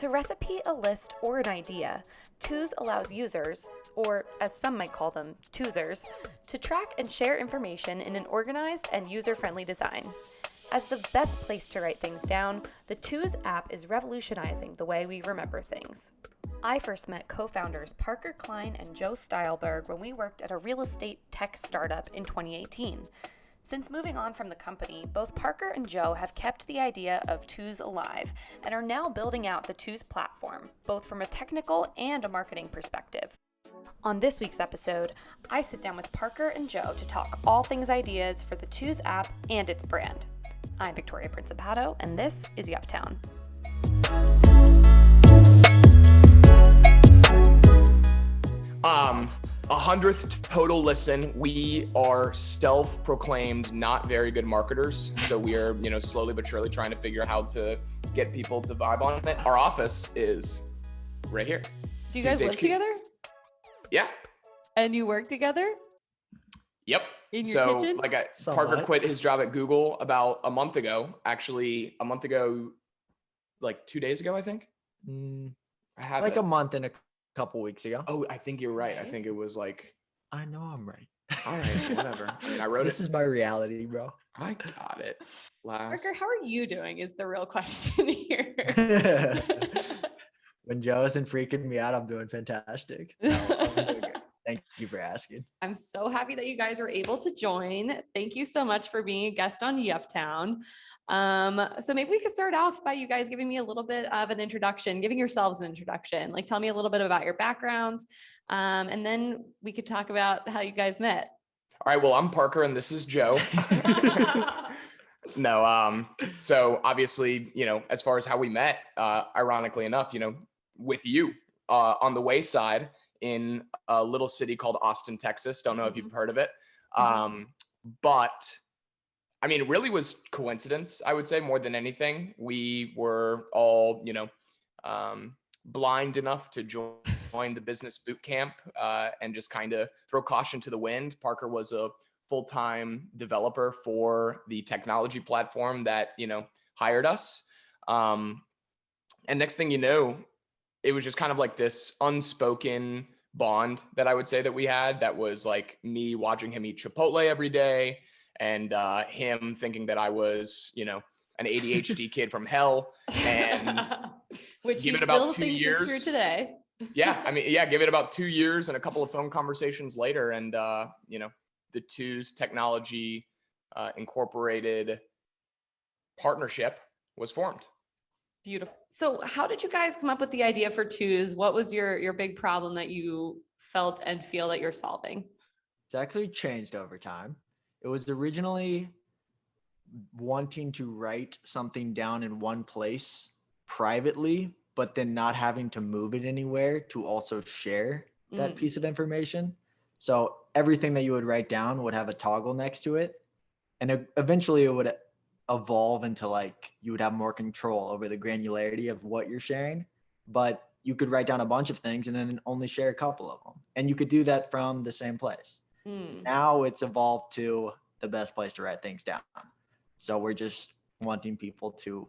a recipe, a list, or an idea, Twoz allows users, or as some might call them, Twozers, to track and share information in an organized and user-friendly design. As the best place to write things down, the Twoz app is revolutionizing the way we remember things. I first met co-founders Parker Klein and Joe Steilberg when we worked at a real estate tech startup in 2018. Since moving on from the company, both Parker and Joe have kept the idea of Twoz alive and are now building out the Twoz platform, both from a technical and a marketing perspective. On this week's episode, I sit down with Parker and Joe to talk all things ideas for the Twoz app and its brand. I'm Victoria Principato, and this is Uptown. 100th total listen. We are self-proclaimed not very good marketers. So we are, slowly but surely trying to figure out how to get people to vibe on it. Our office is right here. Do you guys live together? Yeah. And you work together? Yep. In your kitchen? Parker quit his job at Google about a month ago. Actually, a month ago, like 2 days ago, I think. A month and a couple weeks ago. Oh, I think you're right. Nice. I think it was like. I know I'm right. All right, whatever. I mean, I wrote This is my reality, bro. I got it. Parker, how are you doing is the real question here. When Joe isn't freaking me out, I'm doing fantastic. No, I'm doing good. Thank you for asking. I'm so happy that you guys were able to join. Thank you so much for being a guest on Uptown. So maybe we could start off by you guys giving me a little bit of an introduction, giving yourselves an introduction. Like, tell me a little bit about your backgrounds, and then we could talk about how you guys met. All right. Well, I'm Parker, and this is Joe. No. So obviously, as far as how we met, ironically enough, with you on the wayside in a little city called Austin, Texas. Don't know if you've heard of it. But I mean, it really was coincidence, I would say, more than anything. We were all, blind enough to join the business boot camp and just kind of throw caution to the wind. Parker was a full-time developer for the technology platform that, hired us. And next thing you know, it was just kind of like this unspoken bond that I would say that we had. That was like me watching him eat Chipotle every day and him thinking that I was, an ADHD kid from hell. And which give he it about still 2 thinks years. is true today. Give it about 2 years and a couple of phone conversations later. And, the Twoz Technology Incorporated partnership was formed. Beautiful. So how did you guys come up with the idea for Twoz? What was your big problem that you felt and feel that you're solving? It's actually changed over time. It was originally wanting to write something down in one place privately, but then not having to move it anywhere to also share that piece of information. So everything that you would write down would have a toggle next to it. And eventually it would evolve into like you would have more control over the granularity of what you're sharing, but you could write down a bunch of things and then only share a couple of them, and you could do that from the same place. Now it's evolved to the best place to write things down, so we're just wanting people to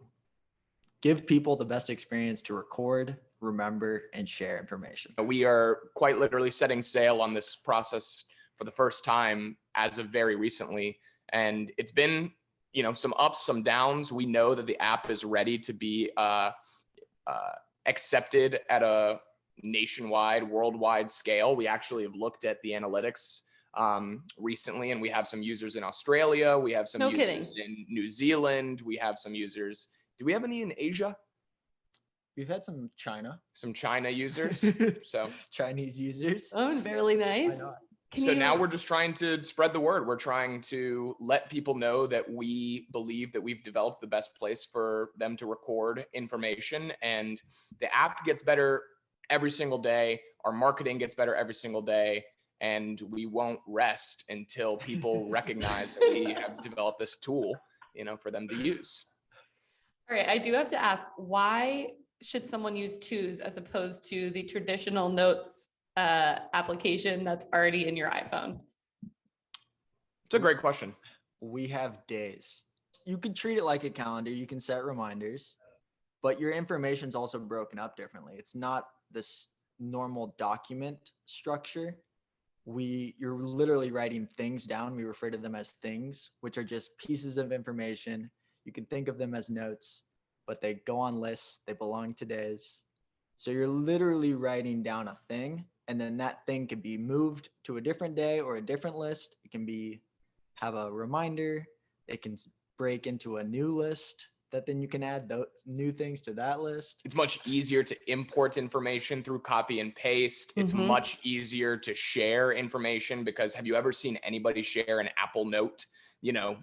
give people the best experience to record, remember, and share information. We are quite literally setting sail on this process for the first time as of very recently, and it's been some ups, some downs. We know that the app is ready to be accepted at a nationwide, worldwide scale. We actually have looked at the analytics recently, and we have some users in Australia. We have some users in New Zealand. We have some users. Do we have any in Asia? We've had some China users. So Chinese users. Oh, really nice. Now we're just trying to spread the word. We're trying to let people know that we believe that we've developed the best place for them to record information, and the app gets better every single day. Our marketing gets better every single day, and we won't rest until people recognize that we have developed this tool, for them to use. All right. I do have to ask, why should someone use Twoz as opposed to the traditional notes application that's already in your iPhone? It's a great question. We have days. You could treat it like a calendar. You can set reminders. but your information is also broken up differently. It's not this normal document structure. You're literally writing things down. We refer to them as things, which are just pieces of information. You can think of them as notes, but they go on lists. They belong to days. So you're literally writing down a thing, and then that thing can be moved to a different day or a different list. It can have a reminder. It can break into a new list that then you can add the new things to that list. It's much easier to import information through copy and paste. It's much easier to share information, because have you ever seen anybody share an Apple Note,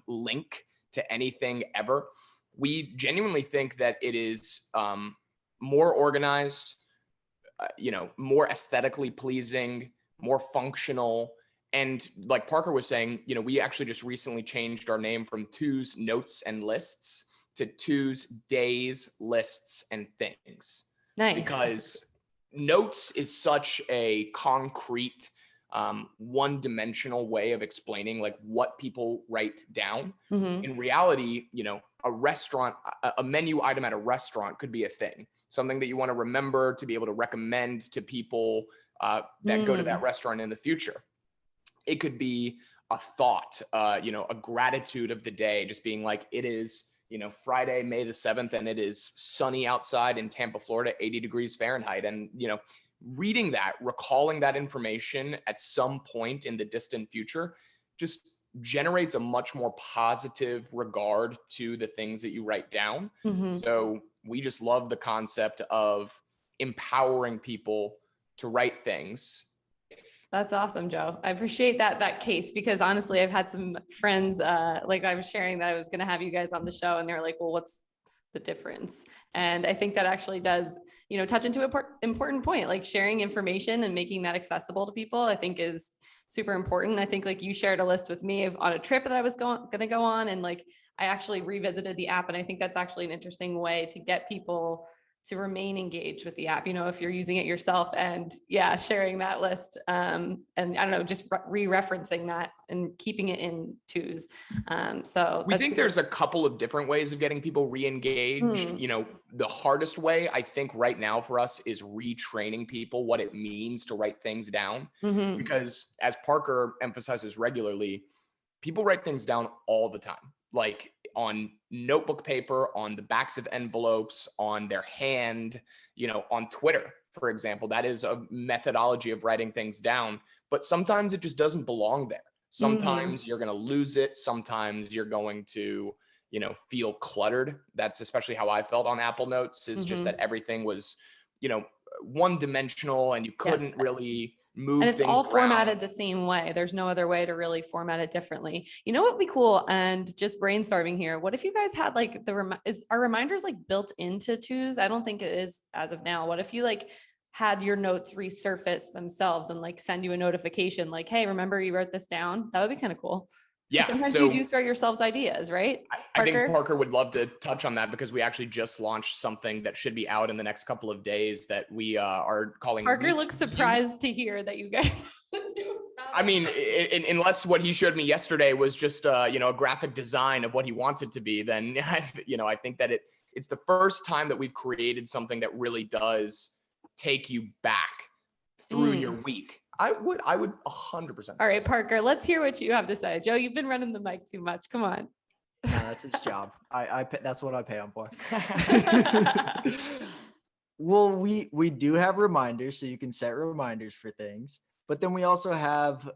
link to anything ever? We genuinely think that it is more organized, more aesthetically pleasing, more functional. And like Parker was saying, we actually just recently changed our name from Two's Notes and Lists to Two's Days, Lists, and Things. Nice. Because notes is such a concrete, one-dimensional way of explaining like what people write down. In reality, a restaurant, a menu item at a restaurant could be a thing, something that you want to remember to be able to recommend to people that go to that restaurant in the future. It could be a thought, a gratitude of the day, just being like, it is, Friday, May the 7th, and it is sunny outside in Tampa, Florida, 80 degrees Fahrenheit. And, reading that, recalling that information at some point in the distant future just generates a much more positive regard to the things that you write down. So we just love the concept of empowering people to write things. That's awesome, Joe. I appreciate that case, because honestly, I've had some friends, like I was sharing that I was going to have you guys on the show, and they're like, well, what's the difference? And I think that actually does, touch into an important point, like sharing information and making that accessible to people, I think is super important. I think like you shared a list with me on a trip that I was going to go on, and like I actually revisited the app, and I think that's actually an interesting way to get people to remain engaged with the app, if you're using it yourself, and sharing that list. And I don't know, just re-referencing that and keeping it in twos. So we think there's a couple of different ways of getting people re-engaged. The hardest way, I think right now for us, is retraining people what it means to write things down. Because as Parker emphasizes regularly, people write things down all the time, like on notebook paper, on the backs of envelopes, on their hand, on Twitter, for example. That is a methodology of writing things down, but sometimes it just doesn't belong there. Sometimes you're going to lose it. Sometimes you're going to, feel cluttered. That's especially how I felt on Apple Notes, is just that everything was, one dimensional, and you couldn't really move and it's things all around. formatted the same way. There's no other way to really format it differently. You know what would be cool? And just brainstorming here, what if you guys had like are reminders like built into Twos? I don't think it is as of now. What if you like had your notes resurface themselves and like send you a notification like, hey, remember you wrote this down? That would be kind of cool. Yeah. Sometimes so you do throw yourselves ideas, right? I think Parker would love to touch on that, because we actually just launched something that should be out in the next couple of days that we are calling. Parker looks surprised to hear that you guys do. I mean, unless what he showed me yesterday was just, a graphic design of what he wants it to be, then, I think that it's the first time that we've created something that really does take you back through your week. I would 100%. All right, Parker, let's hear what you have to say. Joe, you've been running the mic too much. Come on. That's his job. That's what I pay him for. Well, we do have reminders, so you can set reminders for things. But then we also have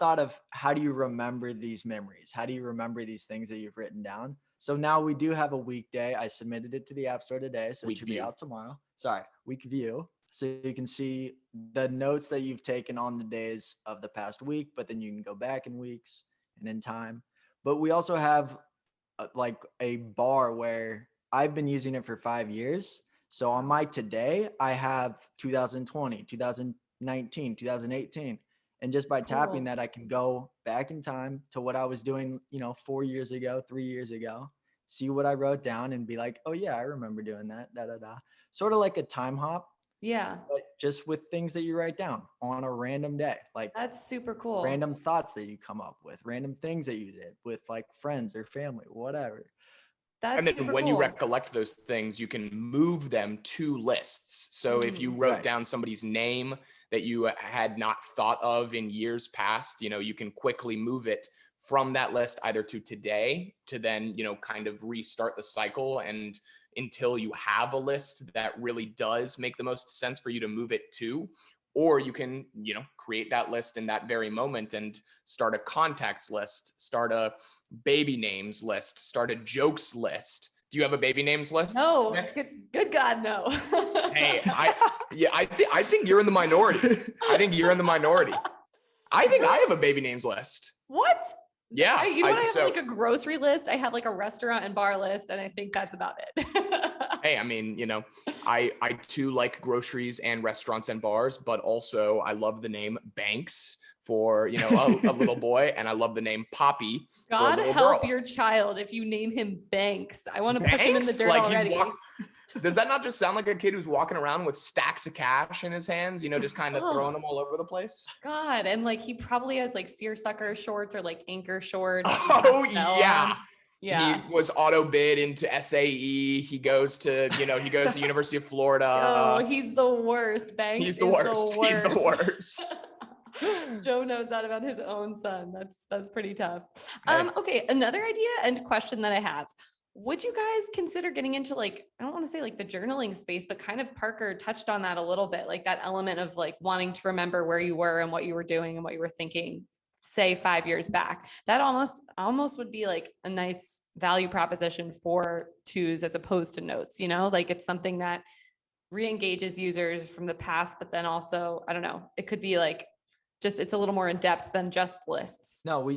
thought of, how do you remember these memories? How do you remember these things that you've written down? So now we do have a weekday. I submitted it to the App Store today, so it should be out tomorrow. Sorry, week view. So you can see the notes that you've taken on the days of the past week, but then you can go back in weeks and in time. But we also have like a bar where I've been using it for 5 years. So on my today, I have 2020, 2019, 2018. And just by tapping that, I can go back in time to what I was doing, 4 years ago, 3 years ago, see what I wrote down and be like, oh yeah, I remember doing that, Sort of like a time hop. Yeah. But just with things that you write down on a random day, like that's super cool. Random thoughts that you come up with, random things that you did with like friends or family, whatever. That's And then super when you cool. recollect those things, you can move them to lists. So if you wrote Right. down somebody's name that you had not thought of in years past, you can quickly move it from that list either to today to then, kind of restart the cycle, and until you have a list that really does make the most sense for you to move it to. Or you can, create that list in that very moment and start a contacts list, start a baby names list, start a jokes list. Do you have a baby names list? No, Nick? good God, no. Hey, I think you're in the minority. I think you're in the minority. I think I have a baby names list. What? Yeah. I have like a grocery list. I have like a restaurant and bar list, and I think that's about it. Hey, I mean, I too like groceries and restaurants and bars, but also I love the name Banks for, a little boy, and I love the name Poppy for a God little help girl. your child if you name him Banks. I want to push him in the Banks? dirt already. Does that not just sound like a kid who's walking around with stacks of cash in his hands, just kind of throwing them all over the place? God, and like he probably has like seersucker shorts or like anchor shorts. Oh yeah. Yeah. He was auto bid into SAE. He goes to, University of Florida. Oh, he's the worst. Banks He's the is worst. the He's the worst. worst. Joe knows that about his own son. That's pretty tough. Hey. Okay, another idea and question that I have. Would you guys consider getting into like, I don't want to say like the journaling space, but kind of Parker touched on that a little bit, like that element of like wanting to remember where you were and what you were doing and what you were thinking, say 5 years back. That almost would be like a nice value proposition for twos as opposed to notes, like it's something that re-engages users from the past, but then also, I don't know, it could be like just it's a little more in depth than just lists. No,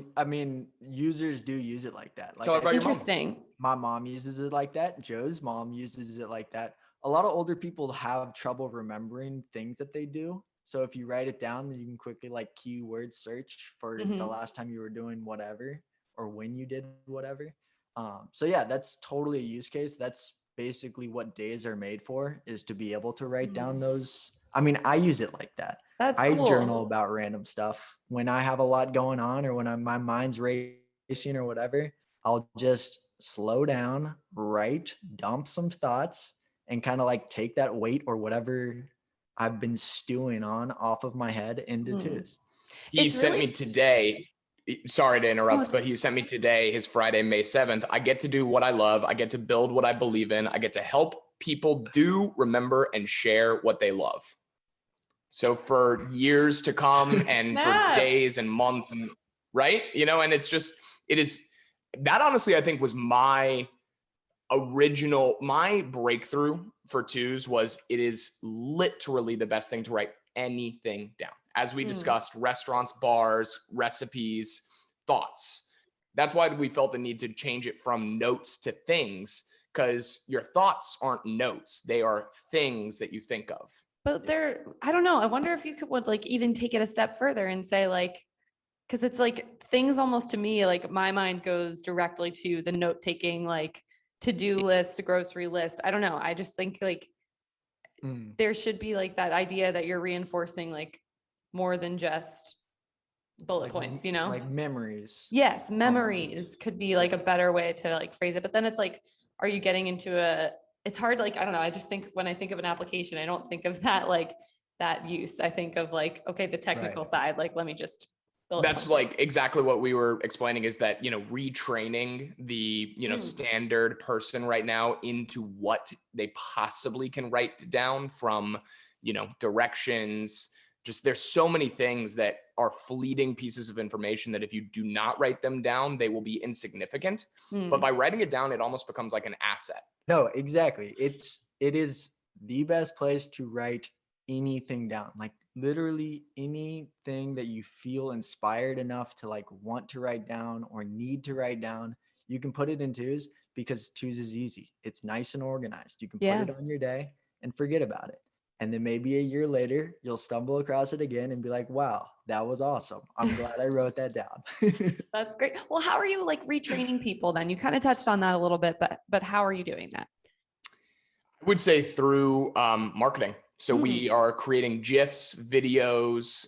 users do use it like that. Like, Tell her about your mom. Interesting. my mom uses it like that. Joe's mom uses it like that. A lot of older people have trouble remembering things that they do. So if you write it down, then you can quickly like keyword search for the last time you were doing whatever or when you did whatever. So yeah, that's totally a use case. That's basically what days are made for, is to be able to write down those. I mean, I use it like that. That's I cool. journal about random stuff when I have a lot going on, or when my mind's racing or whatever. I'll just slow down, write, dump some thoughts, and kind of like take that weight or whatever I've been stewing on off of my head into twos. He It's sent really- me today. Sorry to interrupt, but he sent me today his Friday, May 7th. I get to do what I love. I get to build what I believe in. I get to help people do, remember, and share what they love. So for years to come and for days and months, and right, and it is that, honestly, I think was my breakthrough for twos. Was it is literally the best thing to write anything down. As we discussed, restaurants, bars, recipes, thoughts. That's why we felt the need to change it from notes to things, because your thoughts aren't notes. They are things that you think of. But I don't know. I wonder if you would like even take it a step further and say like, because it's like things almost to me, like my mind goes directly to the note taking, like to-do list, grocery list. I don't know. I just think like there should be like that idea that you're reinforcing like more than just bullet points, like memories. Yes, memories could be like a better way to like phrase it. But then it's like, are you getting into it's hard, like, I don't know. I just think when I think of an application, I don't think of that, like that use. I think of like, okay, the technical side, like, let me just build. That's like exactly what we were explaining, is that, retraining the, standard person right now into what they possibly can write down from, directions. Just there's so many things that are fleeting pieces of information that if you do not write them down, they will be insignificant. But by writing it down, it almost becomes like an asset. No, exactly. It is the best place to write anything down. Like literally anything that you feel inspired enough to like want to write down or need to write down, you can put it in twos, because twos is easy. It's nice and organized. You can put it on your day and forget about it. And then maybe a year later, you'll stumble across it again and be like, wow, that was awesome. I'm glad I wrote that down. That's great. Well, how are you like retraining people then? You kind of touched on that a little bit, but how are you doing that? I would say through marketing. So we are creating GIFs, videos,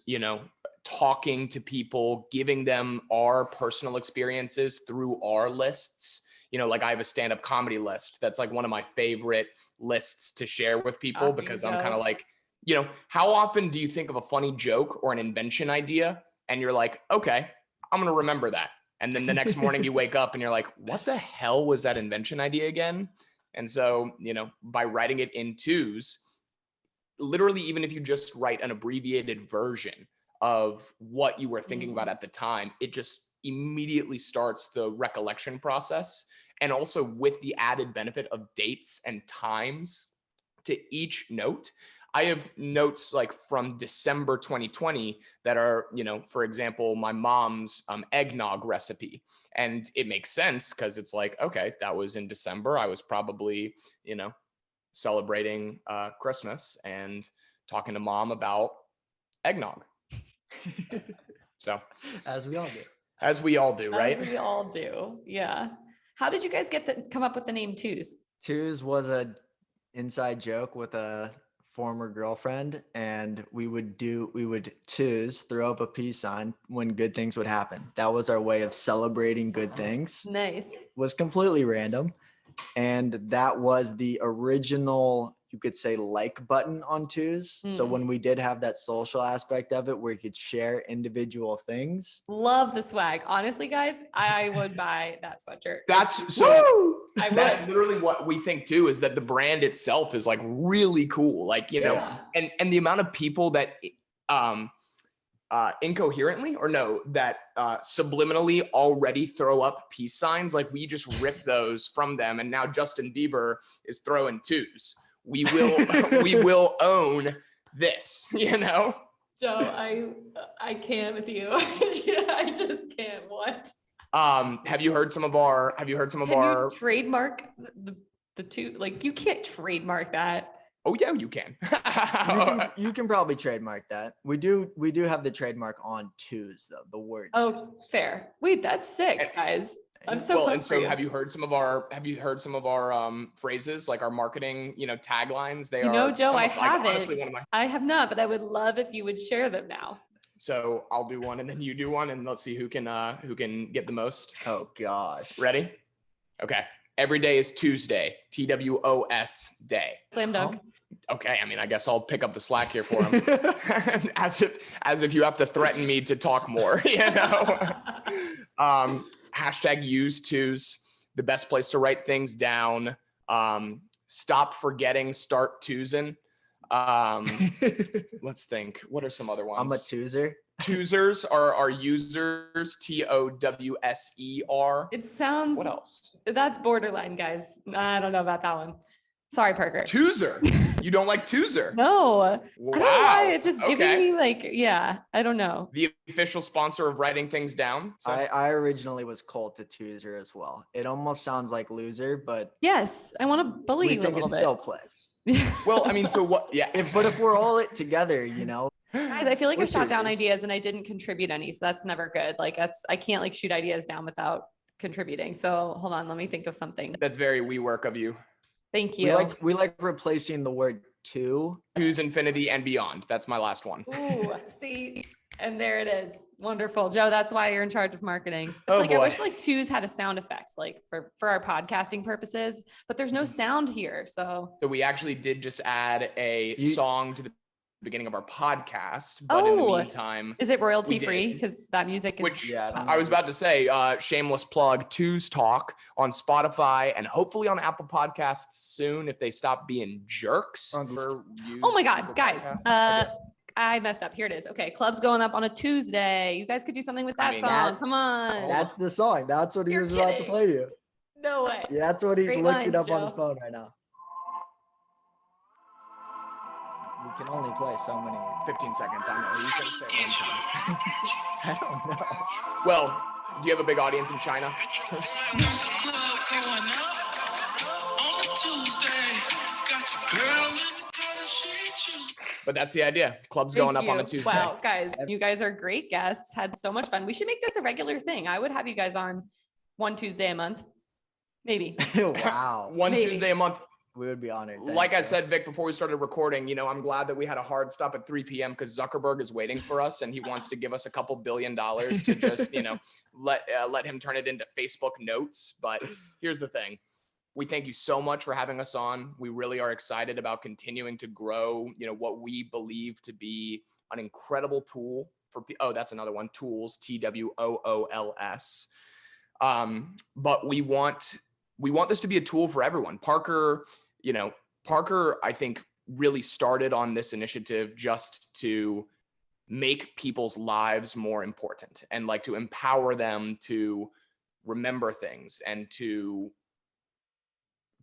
talking to people, giving them our personal experiences through our lists. like I have a stand-up comedy list. That's like one of my favorite lists to share with people because I'm kind of like, how often do you think of a funny joke or an invention idea and you're like, okay, I'm going to remember that. And then the next morning you wake up and you're like, what the hell was that invention idea again? And so, by writing it in twos, literally, even if you just write an abbreviated version of what you were thinking about at the time, it just immediately starts the recollection process. And also with the added benefit of dates and times to each note. I have notes like from December 2020 that are, for example, my mom's eggnog recipe. And it makes sense because it's like, okay, that was in December. I was probably, celebrating Christmas and talking to mom about eggnog. So as we all do. As we all do, right? As we all do. Yeah. How did you guys come up with the name Twos? Twos was a inside joke with a former girlfriend, and we would twos, throw up a peace sign when good things would happen. That was our way of celebrating good things. Nice. It was completely random. And that was the original, you could say, like button on twos. So when we did have that social aspect of it where you could share individual things. Love the swag. Honestly, guys, I would buy that sweatshirt. That's so that's literally what we think too, is that the brand itself is like really cool. Like, and the amount of people that incoherently that subliminally already throw up peace signs. Like we just rip those from them. And now Justin Bieber is throwing twos. We will own this, Joe, I can't with you. I just can't. What? Have you heard some of our you trademark the two? Like you can't trademark that. Oh yeah, you can. you can probably trademark that. We do have the trademark on twos though, the word. Oh, twos. Fair. Wait, that's sick, guys. I'm so and so have you heard some of our phrases, like our marketing, taglines? They are Joe, I haven't. Honestly, I have not, but I would love if you would share them now. So I'll do one and then you do one and let's see who can get the most. Oh gosh. Ready? Okay. Every day is Tuesday. TWOS day. Slam dunk. Okay, I mean, I guess I'll pick up the slack here for him. as if you have to threaten me to talk more, Hashtag use twos, the best place to write things down. Stop forgetting, start twosing. Let's think. What are some other ones? I'm a Twozer. Twozers are users, TOWSER. It sounds. What else? That's borderline, guys. I don't know about that one. Sorry, Parker. Twozer. You don't like Twozer? No. Wow. I don't know why. It's just giving me like, I don't know. The official sponsor of writing things down. So. I originally was called to Twozer as well. It almost sounds like loser, but yes, I want to bully you a little bit. Still plays. Well, I mean, so what? Yeah. But if we're all together, Guys, I feel like I shot down ideas and I didn't contribute any, so that's never good. Like I can't like shoot ideas down without contributing. So hold on, let me think of something. That's very WeWork of you. Thank you. We like replacing the word to. Two's infinity and beyond. That's my last one. Ooh, see, and there it is. Wonderful, Joe. That's why you're in charge of marketing. It's boy. I wish like twos had a sound effect, like for our podcasting purposes, but there's no sound here. So we actually did just add a song to the beginning of our podcast, but in the meantime, is it royalty free? Because that music is. Which I was about to say, shameless plug, Two's Talk on Spotify and hopefully on Apple Podcasts soon if they stop being jerks. Oh my God, guys. I messed up. Here it is. Okay, club's going up on a Tuesday. You guys could do something with that song. Come on. That's the song. That's what he was about to play you. No way. Yeah, that's what he's looking up on his phone right now. We can only play so many. 15 seconds. I know. He's going to say it one time. I don't know. Well, do you have a big audience in China? But that's the idea. Club's going up on a Tuesday. Wow, guys, you guys are great guests. Had so much fun. We should make this a regular thing. I would have you guys on one Tuesday a month. Maybe. Wow. Maybe. Tuesday a month. We would be honored. Like I said, Vic, before we started recording, you know, I'm glad that we had a hard stop at 3 p.m. because Zuckerberg is waiting for us and he wants to give us a couple $1 billion to just, you know, let him turn it into Facebook notes. But here's the thing. We thank you so much for having us on. We really are excited about continuing to grow, you know, what we believe to be an incredible tool for, that's another one, tools, TWOOLS. But we want this to be a tool for everyone. Parker, I think, really started on this initiative just to make people's lives more important and like to empower them to remember things and to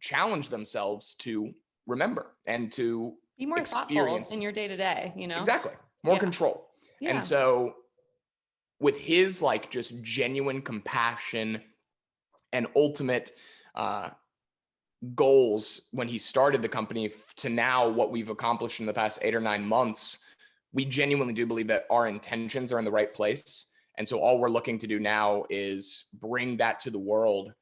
challenge themselves to remember and to be more thoughtful in your day-to-day, you know? Exactly. More control. Yeah. And so with his like just genuine compassion and ultimate goals when he started the company to now what we've accomplished in the past 8 or 9 months, we genuinely do believe that our intentions are in the right place. And so all we're looking to do now is bring that to the world,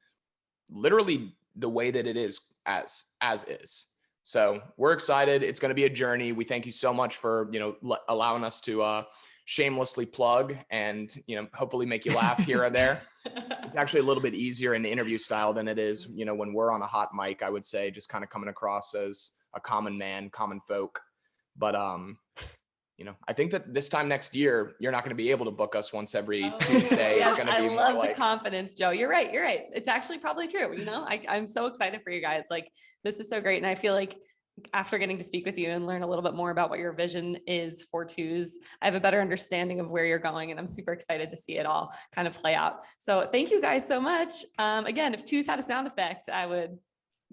literally the way that it is as is. So we're excited. It's going to be a journey. We thank you so much for, allowing us to shamelessly plug and, hopefully make you laugh here or there. It's actually a little bit easier in the interview style than it is, when we're on a hot mic, I would say, just kind of coming across as a common man, common folk. But, I think that this time next year, you're not going to be able to book us once every Tuesday. Yes, it's going to be I more love like the confidence, Joe. You're right. It's actually probably true. I'm so excited for you guys. Like, this is so great. And I feel like after getting to speak with you and learn a little bit more about what your vision is for Twoz, I have a better understanding of where you're going, and I'm super excited to see it all kind of play out. So thank you guys so much. Again, if Twoz had a sound effect, I would,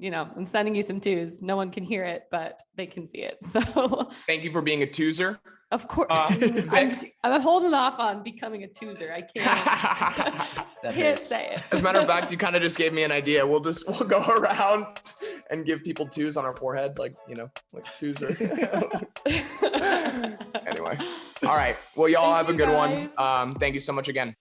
I'm sending you some Twoz. No one can hear it, but they can see it. So thank you for being a Twozer. Of course, I'm holding off on becoming a Twozer. I can't say it. As a matter of fact, you kind of just gave me an idea. We'll go around and give people twos on our forehead, like Twozer. Anyway, all right. Well, y'all have a good one. Thank you so much again.